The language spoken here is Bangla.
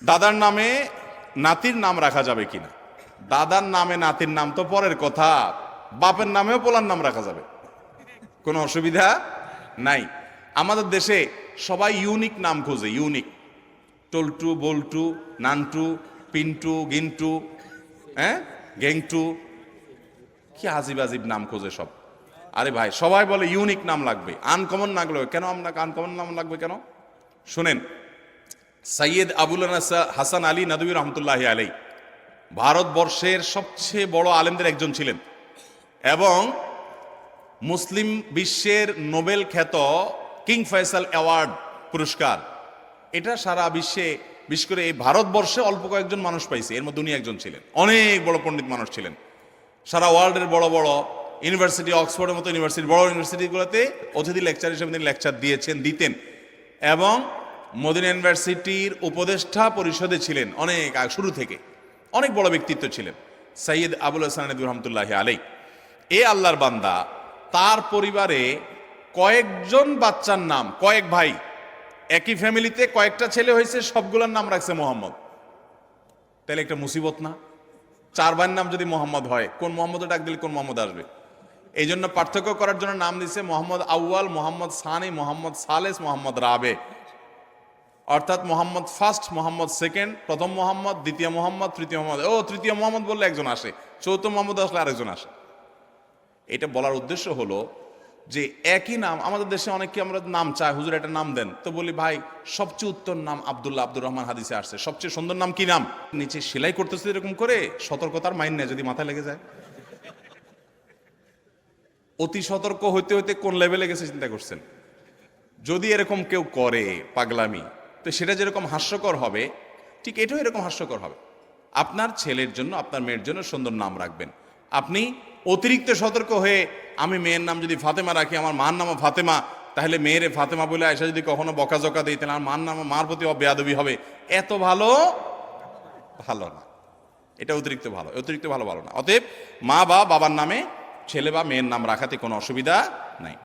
দাদার নামে নাতির নাম রাখা যাবে কিনা? দাদার নামে নাতির নাম তো পরের কথা, বাপের নামেও পোলার নাম রাখা যাবে, কোনো অসুবিধা নাই। আমাদের দেশে সবাই ইউনিক নাম খোঁজে, ইউনিক, টল্টু, বল্টু, নান্টু, পিন্টু, গিন্টু, গেংটু, কি আজিব আজিব নাম খোঁজে সব। আরে ভাই, সবাই বলে ইউনিক নাম লাগবে, আনকমন না লাগবে কেন? আপনাকে আনকমন নাম লাগবে কেন? শুনেন, সৈয়দ আবুল হাসান আলী নদভী রহমতুল্লাহ আলাই ভারতবর্ষের সবচেয়ে বড় আলেমদের একজন ছিলেন এবং মুসলিম বিশ্বের নোবেল খ্যাত কিং ফয়সাল অ্যাওয়ার্ড পুরস্কার, এটা সারা বিশ্বে, বিশেষ করে এই ভারতবর্ষে অল্প কয়েকজন মানুষ পাইছে, এর মধ্যে উনি একজন ছিলেন। অনেক বড় পণ্ডিত মানুষ ছিলেন, সারা ওয়ার্ল্ডের বড় বড় ইউনিভার্সিটি, অক্সফোর্ডের মতো ইউনিভার্সিটি, বড় ইউনিভার্সিটিগুলোতে অতিথি লেকচার হিসেবে তিনি লেকচার দিতেন এবং মদিনা ইউনিভার্সিটির উপদেষ্টা পরিষদে ছিলেন অনেক শুরু থেকে, অনেক বড় ব্যক্তিত্ব ছিলেন সৈয়দ আবুল হাসান নদভী রহমতুল্লাহ আলাই। এ আল্লাহর বান্দা, তার পরিবারে কয়েকজন বাচ্চার নাম, কয়েক ভাই, একই ফ্যামিলিতে কয়েকটা ছেলে হয়েছে, সবগুলোর নাম রাখছে মোহাম্মদ। তাহলে একটা মুসিবত না? 4 ভাইয়ের নাম যদি মোহাম্মদ হয়, কোন মোহাম্মদ ডাক দিলে কোন মোহাম্মদ আসবে? এই জন্য পার্থক্য করার জন্য নাম দিছে মোহাম্মদ আউয়াল, মোহাম্মদ সানি, মোহাম্মদ সালেস, মোহাম্মদ রাবে, অর্থাৎ মোহাম্মদ ফার্স্ট, মোহাম্মদ সেকেন্ড, প্রথম মোহাম্মদ, দ্বিতীয় মোহাম্মদ, তৃতীয় মোহাম্মদ। তৃতীয় মোহাম্মদ বললে একজন আসে, চৌথ মোহাম্মদ আসলে আরেকজন আসে। এটা বলার উদ্দেশ্য হলো যে একই নাম, আমাদের দেশে অনেকে আমরা নাম চাই, হুজুর একটা নাম দেন, তো বলি ভাই সবচেয়ে উত্তম নাম আব্দুল্লাহ, আব্দুর রহমান হাদিসে আসছে, সবচেয়ে সুন্দর নাম কি নাম? নিচে সেলাই করতেছে এরকম করে, সতর্কতার মাইন নেই, যদি মাথায় লেগে যায়। অতি সতর্ক হইতে হইতে কোন লেভেলে গেছে চিন্তা করছেন? যদি এরকম কেউ করে পাগলামি, তো সেটা যেরকম হাস্যকর হবে, ঠিক এটাও এরকম হাস্যকর হবে। আপনার ছেলের জন্য, আপনার মেয়ের জন্য সুন্দর নাম রাখবেন। আপনি অতিরিক্ত সতর্ক হয়ে, আমি মেয়ের নাম যদি ফাতেমা রাখি, আমার মার নামও ফাতেমা, তাহলে মেয়েরে ফাতেমা বলে আয়সা যদি কখনো বকাঝকা দিই, তাহলে আমার মার প্রতি বেয়াদবি হবে। এত ভালো না, এটা অতিরিক্ত ভালো না। অতএব মা বা বাবার নামে ছেলে বা মেয়ের নাম রাখাতে কোনো অসুবিধা নাই।